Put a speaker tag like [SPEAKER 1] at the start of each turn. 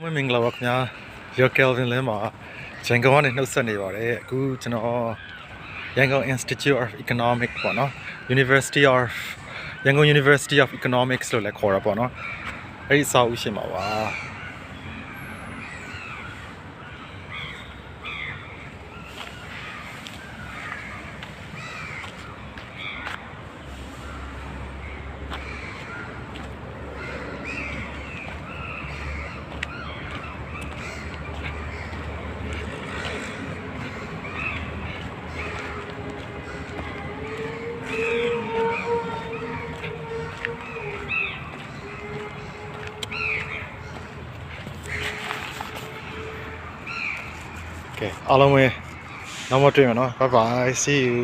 [SPEAKER 1] မင်္ဂလာပါခင်ဗျာရောကယ်ဗင်လင်းမှာရန်ကုန်ကနေနှုတ်ဆက်နေပါတယ်အခုကျွန်တော်ရန်ကုန် Institute of Economics ပေါ့နော် University of ရန်ကုန် University of Economics လို့လည်းခေါ်တာပေါ့နော်အဲ့ဒီအဆောက်အဦရှိမှာပါအားလုံးပဲနောက်မှတွေ့မယ်နော် bye bye see you